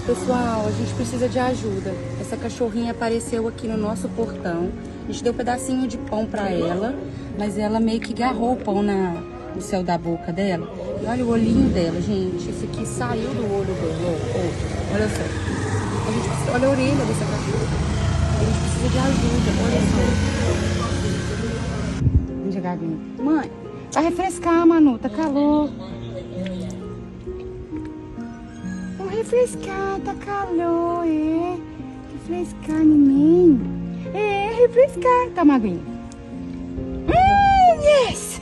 Pessoal, a gente precisa de ajuda. Essa cachorrinha apareceu aqui no nosso portão. A gente deu um pedacinho de pão pra ela, mas ela meio que agarrou o pão no céu da boca dela. E olha o olhinho dela, gente. Esse aqui saiu do olho dela. Ó. Olha só. Olha a orelha dessa cachorra. A gente precisa de ajuda. Olha só. Vem jogar aqui. Mãe, vai refrescar, Manu. Tá calor. Refrescar, tá calor, é. Refrescar, neném. É, refrescar. Tá, maguinha. Yes!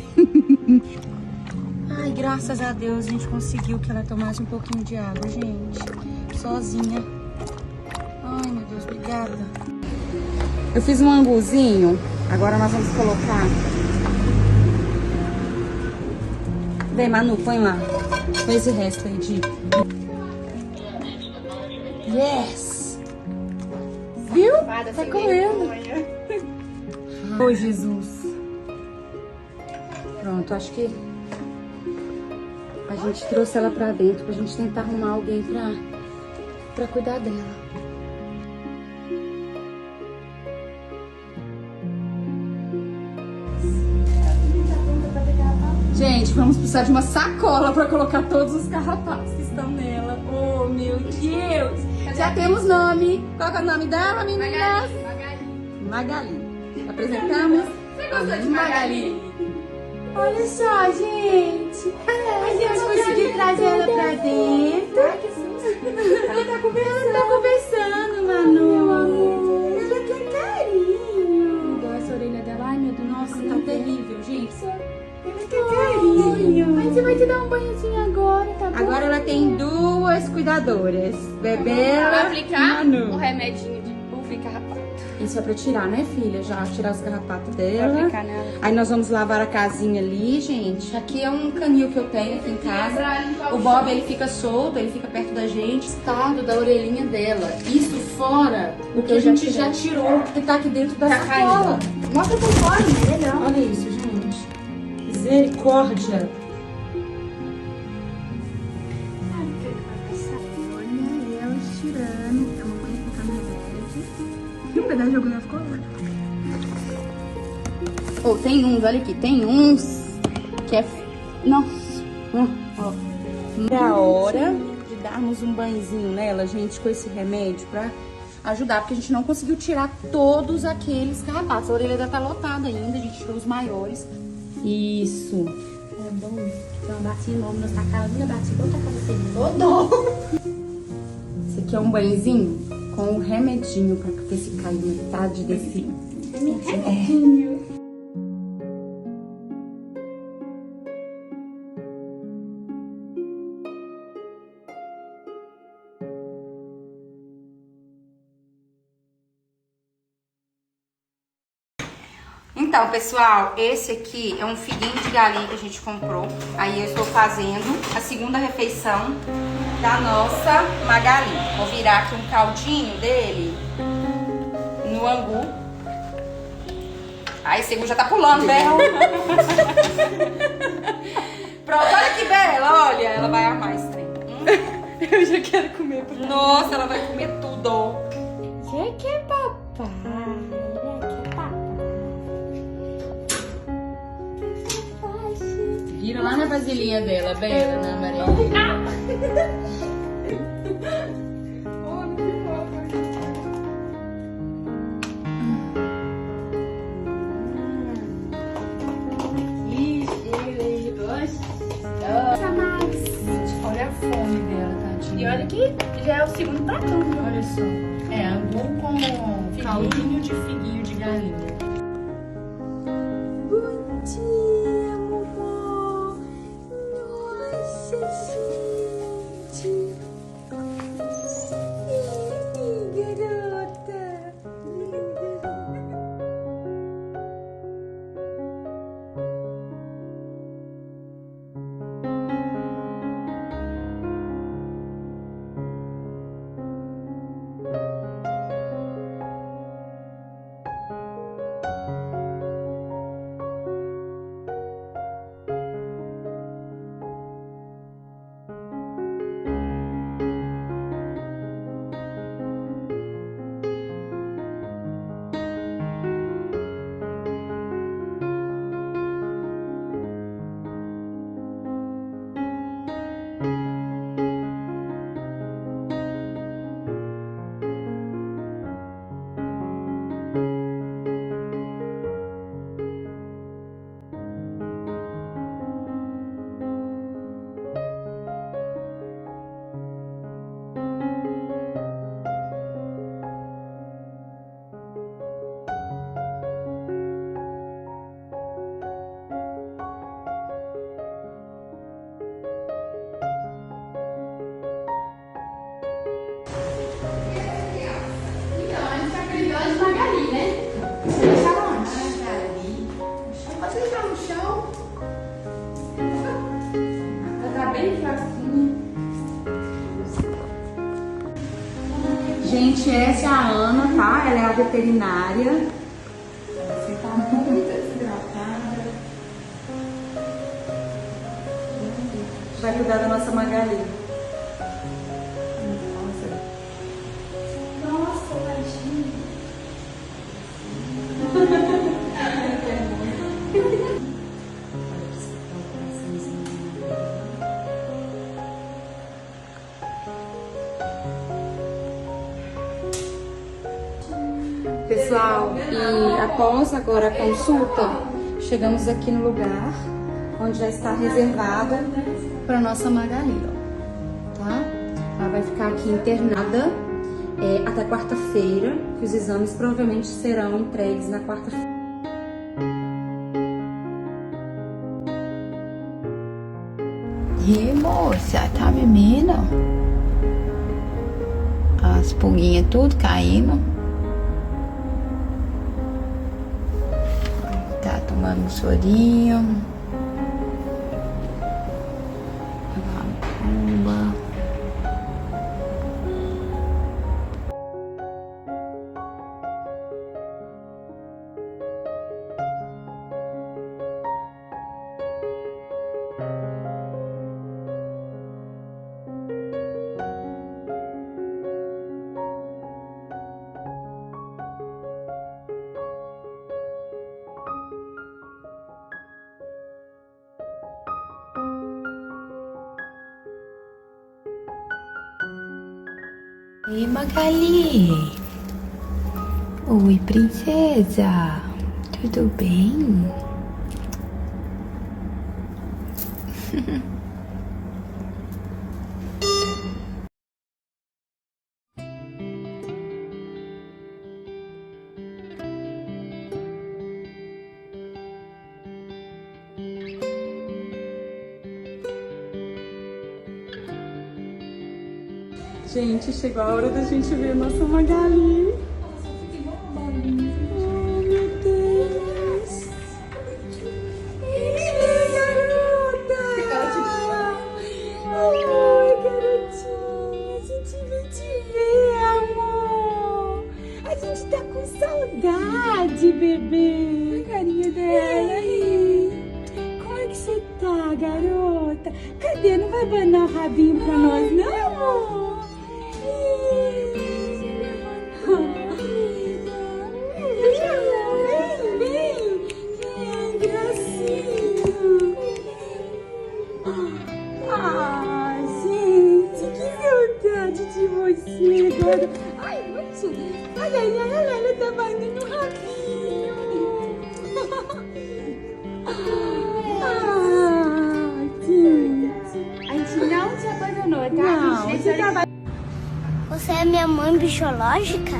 Ai, graças a Deus a gente conseguiu que ela tomasse um pouquinho de água, gente. Sozinha. Ai, meu Deus, obrigada. Eu fiz um anguzinho. Agora nós vamos colocar. Vem, Manu, põe lá. Põe esse resto aí de... Yes! Viu? Tá comendo. Oi, Jesus. Pronto, acho que a gente trouxe ela pra dentro pra gente tentar arrumar alguém pra cuidar dela. Gente, vamos precisar de uma sacola pra colocar todos os carrapatos que estão nela. Oh, meu Deus! Já temos nome. Qual é o nome dela, meninas? Magali. Apresentamos. Você gostou de Magali? Olha só, gente. A gente conseguiu trazer ela pra dentro. Ai, que susto. Ela tá conversando, Manu. Meu amor. Ela quer carinho. Igual essa orelha dela. Ai, meu Deus. Nossa, tá terrível, gente. Ela quer carinho. Mas você vai te dar um banhozinho agora, tá bom? Agora ela tem duas cuidadoras. Bebela Vai aplicar e Manu. um remedinho de puff e carrapato. Isso é pra tirar, né, filha? Já tirar os carrapatos dela. Vai aplicar nela. Aí nós vamos lavar a casinha ali, gente. Aqui é um canil que eu tenho aqui em casa. O Bob, ele fica solto, ele fica perto da gente. Estado da orelhinha dela. Isso fora o que a gente já tirou, que tá aqui dentro da sacola. Mostra por fora, melhor. Olha isso, gente. Misericórdia. Olha ela tirando. A mamãe ficando remédio. E um pedaço de agulha ficou lá. Oh, tem uns, olha aqui, tem uns que é... Nossa, ó. É a hora de darmos um banhozinho nela, gente, com esse remédio pra ajudar, porque a gente não conseguiu tirar todos aqueles carrapatos. A orelha ainda tá lotada ainda, a gente tirou os maiores. Isso. É bom. Então, bati enorme na sacada, ainda bati, bota pra você. Esse aqui é um banhozinho com um remedinho pra ver se cai metade desse... Remedinho. Então, pessoal, esse aqui é um figuinho de galinha que a gente comprou. Aí eu estou fazendo a segunda refeição da nossa Magali. Vou virar aqui um caldinho dele no angu. Ai, esse angu já tá pulando, Bela. Pronto, olha que bela, olha. Ela vai amar esse trem. Eu já quero comer. Nossa, ela vai comer tudo. Você quer papai? Vira lá na vasilhinha dela, Bela, na Maria. Olha a fome dela, tadinha. E olha que já é o segundo pratão. Olha só. É, angu com caldinho de figuinho de galinha. Bom dia, amor. Nossa, gente. Ih, garota. Gente, essa é a Ana, tá? Ela é a veterinária. Você tá muito desidratada. Vai cuidar da nossa Magali. Nossa, tadinha. Pessoal, e após agora a consulta, chegamos aqui no lugar onde já está reservado para nossa Magali, ó, tá? Ela vai ficar aqui internada até quarta-feira, que os exames provavelmente serão entregues na quarta-feira. E moça, tá bebendo? As pulguinhas tudo caindo. Tá tomando um sorinho. Uma Oi, Magali. Oi, princesa. Tudo bem? Gente, chegou a hora da gente ver a nossa Magali. Oh, meu Deus. Garota! Oi, garotinha. A gente veio te ver, amor. A gente tá com saudade, bebê. A carinha dela aí. Como é que você tá, garota? Cadê? Não vai abanar o rabinho pra nós, não, amor? De você agora. Ai, muito. Olha ela tá batendo no rabinho. A gente não te abandonou, tá? Não, você tá... Você é minha mãe biológica?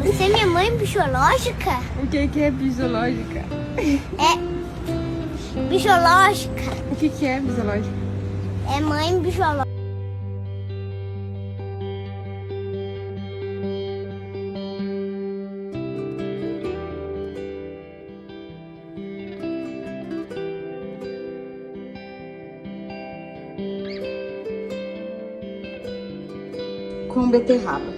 Você é minha mãe biológica? O que é fisiológica? É biológica. O que é fisiológica? É mãe biológica. Com beterraba.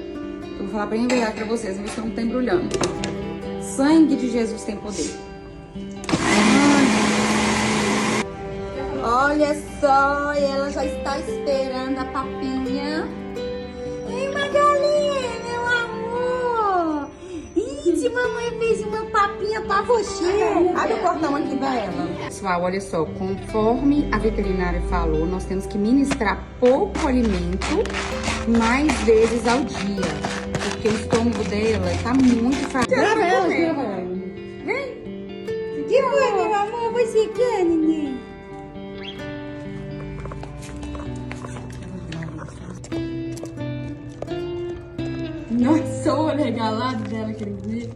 Eu vou falar bem verdade pra vocês, mas não tá embrulhando. Sangue de Jesus tem poder. Olha só, ela já está esperando a papinha. Ei, Magali, meu amor. Ih, mamãe fez uma papinha pra você. Abre o portão aqui pra ela. Pessoal, olha só, conforme a veterinária falou, nós temos que ministrar pouco alimento mais vezes ao dia. Porque o estômago dela tá muito fraco. Grava ela. Vem. Que foi, meu amor? Você quer, neném? Nossa, o olho regalado dela, quer dizer.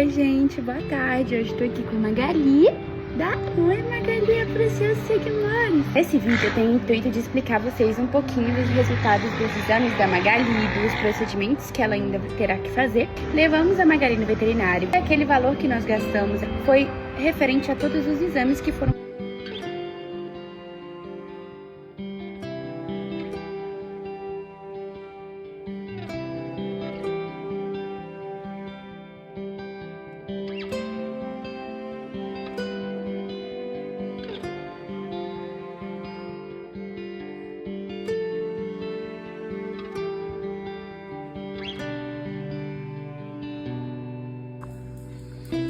Oi, gente, boa tarde. Hoje estou aqui com a Magali. Dá oi, Magali, para os seus seguidores. Esse vídeo tem o intuito de explicar a vocês um pouquinho dos resultados dos exames da Magali, dos procedimentos que ela ainda terá que fazer. Levamos a Magali no veterinário. Aquele valor que nós gastamos foi referente a todos os exames que foram.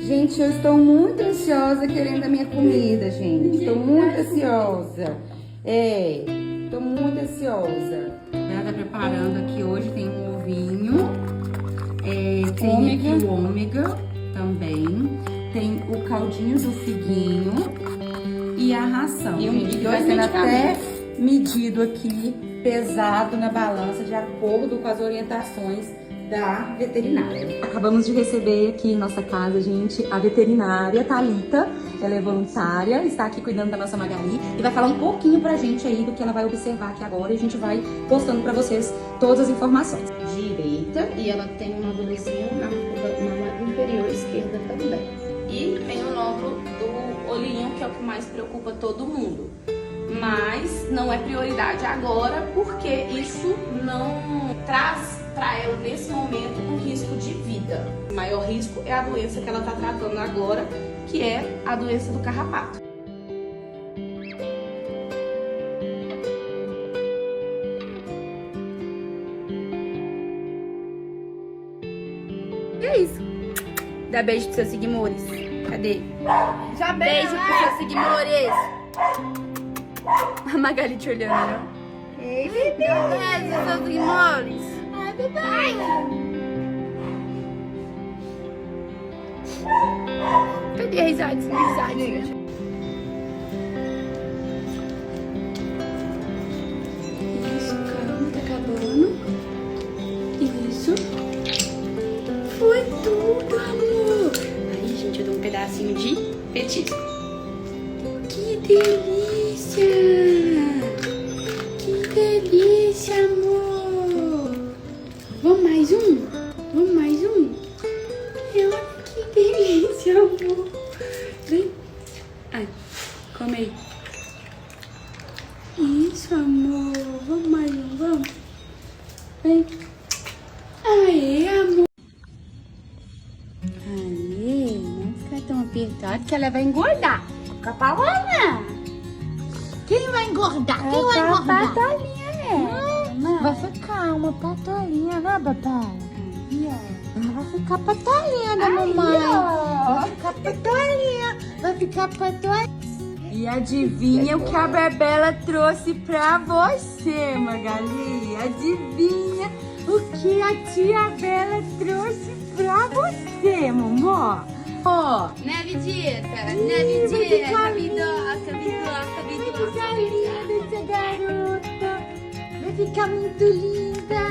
Gente, eu estou muito ansiosa querendo a minha comida, gente. Estou muito ansiosa. Estou muito ansiosa. Ela tá preparando aqui hoje, tem um ovinho. Tem aqui o ômega também. Tem o caldinho do figuinho e a ração. E vai sendo até medido aqui, pesado na balança, de acordo com as orientações da veterinária. Acabamos de receber aqui em nossa casa, gente, a veterinária Thalita. Ela é voluntária, está aqui cuidando da nossa Magali e vai falar um pouquinho pra gente aí do que ela vai observar aqui agora, e a gente vai postando pra vocês todas as informações. Direita, e ela tem uma bolecinha na inferior esquerda também. E tem o nódulo do olhinho, que é o que mais preocupa todo mundo. Mas não é prioridade agora, porque isso não traz para ela, nesse momento, um risco de vida. O maior risco é a doença que ela está tratando agora, que é a doença do carrapato. E é isso. Dá beijo pros seus seguidores. Cadê? Já beijo pros seus seguidores. A Magali te olhando, né? Ei, bebê. Beijo pros seus seguidores. Ai. Cadê a risada? Isso, calma, tá acabando. Isso. Foi tudo, amor. Aí, gente, eu dou um pedacinho de petisco. Que delícia! Que delícia, amor! Vamos mais um? Vamos mais um? Olha que delícia, amor. Vem. Ai, come aí. Isso, amor. Vamos mais um, vamos. Vem. Aê, amor. Aê, não fica tão apertado que ela vai engordar. Fica pra lá, né? Quem vai engordar? Quem vai engordar? Patolinha, Vai ficar uma patolinha, né, papai? Vai ficar patolinha, né, mamãe? Vai ficar patolinha. Vai ficar patolinha. E adivinha o que a Bebela trouxe pra você, Magali? Adivinha o que a tia Bela trouxe pra você, mamó? Ó, Né, Vidita? Né, Vidita? Vidoca. Fica linda essa garota. Vai ficar muito linda.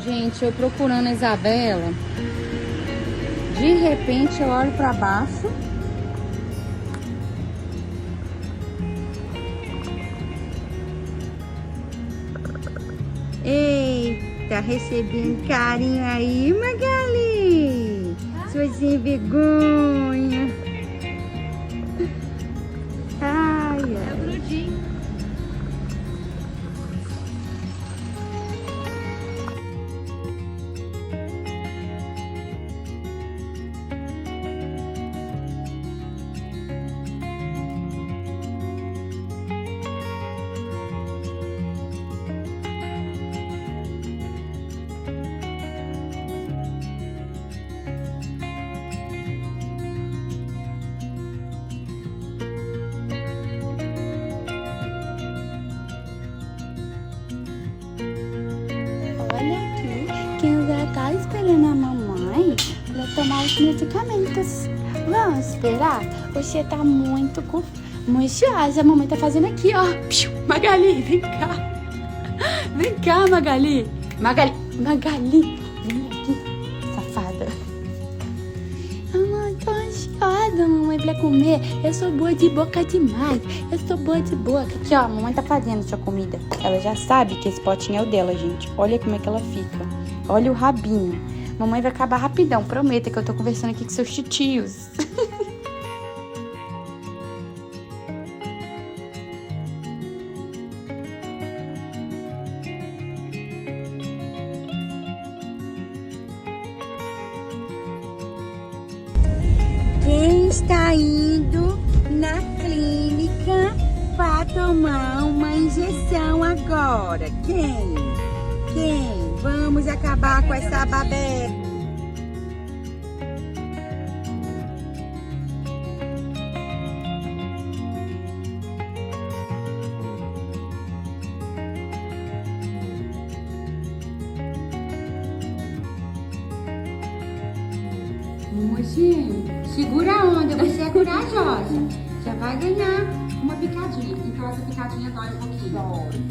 Gente, eu procurando a Isabela, de repente eu olho pra baixo. Eita, recebendo carinho aí, Magali. Sua sem vergonha. Ai, ai. É grudinho. tomar os medicamentos. Vamos esperar? Você tá muito ansiosa. A mamãe tá fazendo aqui, ó. Magali, vem cá. Vem cá, Magali. Magali, vem aqui, safada. Mamãe, tô ansiosa, mamãe, pra comer. Eu sou boa de boca demais. Eu sou boa de boca. Aqui, ó, a mamãe tá fazendo sua comida. Ela já sabe que esse potinho é o dela, gente. Olha como é que ela fica. Olha o rabinho. Mamãe vai acabar rapidão, prometa que eu tô conversando aqui com seus titios. Quem está indo na clínica para tomar uma injeção agora? Quem? Vamos acabar com essa babeca. Mocinho, segura a onda, você é corajosa. Já vai ganhar uma picadinha. Então essa picadinha dói um pouquinho. Dói.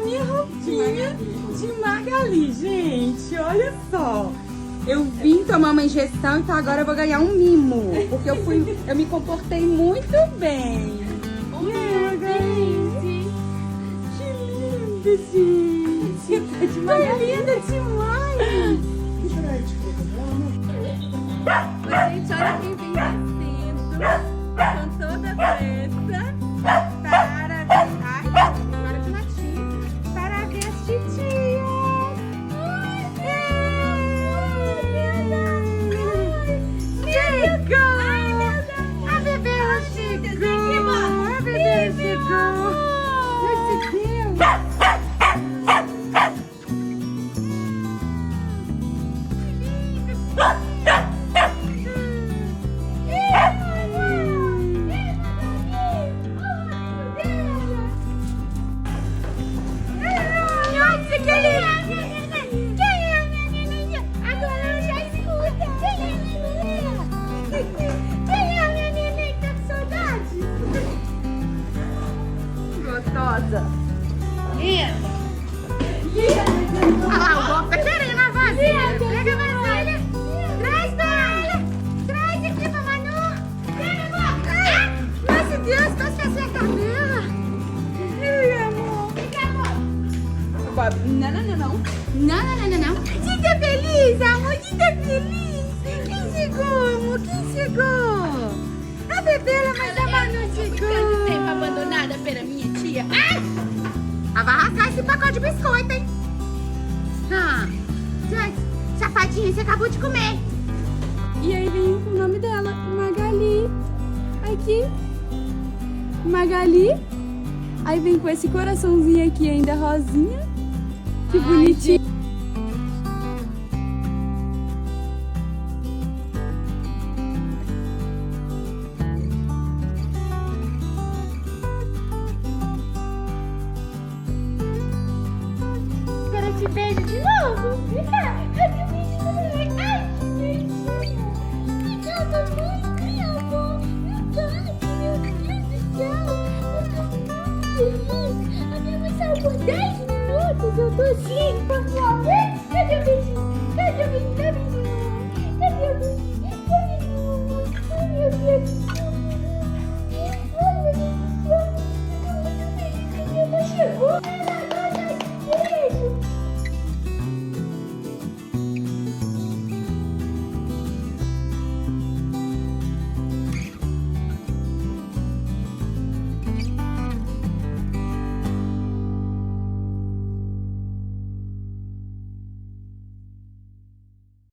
Minha roupinha de Magali, gente, olha só. Eu vim tomar uma injeção, então agora eu vou ganhar um mimo, porque eu me comportei muito bem. Magali, que linda, gente. Tá de Magali. Linda demais. Gente, olha quem vem descendo com toda a pressa para ver as titias. Chegou! A bebê chegou! A bebê chegou! Meu Deus! Gostosa. Linda. Olha lá, o Bob tá querendo a vasilha. Pega a vasilha. Traz pra ela. Traz aqui pra Manu. Pega, Bob. Ai, nossa Deus, quase que acerta a dela. Ai, amor. Bob, não. Diga feliz, amor. Diga feliz. Quem chegou, amor? Quem chegou? A bebê, mas a Manu chegou. Quanto tempo abandonada pela minha tia? Ela vai arrasar esse pacote de biscoito, hein? Gente, safadinha, você acabou de comer. E aí vem com o nome dela, Magali. Aqui. Magali. Aí vem com esse coraçãozinho aqui ainda rosinha. Que bonitinho. Quero te beijo de novo. Vem cá. Eu te beijo também. Ai, que beijinho. Obrigada, mãe. Meu amor. Verdade, meu Deus do céu. Eu tô muito feliz. A minha mãe saiu por 10 minutos. Eu tô assim.